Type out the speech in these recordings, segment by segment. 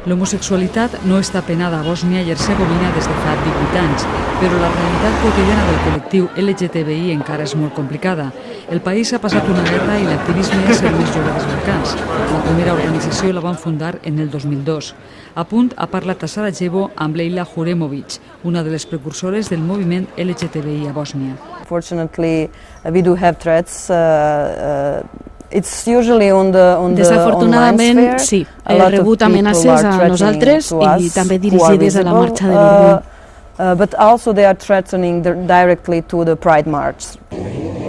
L'homosexualitat no està penada a Bòsnia i Hercegovina des de fa 18 anys, però la realitat quotidiana del col·lectiu LGTBI encara és molt complicada. El país ha passat una guerra i l'activisme és el més jove dels Balcans. La primera organització la van fundar en el 2002. A punt ha parlat a Sarajevo amb Leila Juremovic, una de les precursores del moviment LGTBI a Bòsnia. Fortunately, we do have threats. Desafortunadament, sí, he rebut amenaces a nosaltres i també dirigides a la marxa de l'orgull. But also they are threatening directly to the Pride March.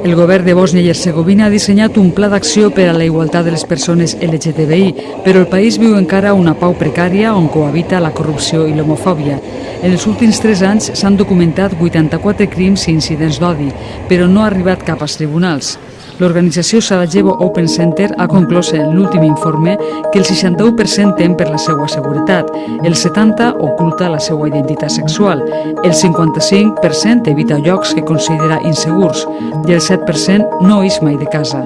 El govern de Bòsnia i Hercegovina ha dissenyat un pla d'acció per a la igualtat de les persones LGTBI, però el país viu encara una pau precària on cohabita la corrupció i l'homofòbia. En els últims 3 anys s'han documentat 84 crims i incidents d'odi, però no ha arribat cap als tribunals. L'organització Sarajevo Open Center ha conclòs en l'últim informe que el 61% tem per la seva seguretat, el 70% oculta la seva identitat sexual, el 55% evita llocs que considera insegurs i el 7% no ix mai de casa.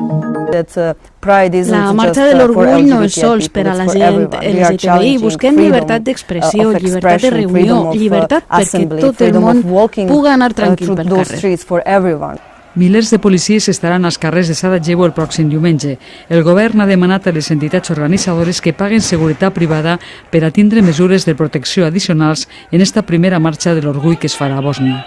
La marxa de l'orgull no és sols per a la gent LGTBI. Busquem llibertat d'expressió, llibertat de reunió, llibertat perquè tot el món pugui anar tranquil pel carrer. Milers de policies estaran als carrers de Sarajevo el pròxim diumenge. El govern ha demanat a les entitats organitzadores que paguen seguretat privada per a tindre mesures de protecció addicionals en esta primera marxa de l'orgull que es farà a Bòsnia.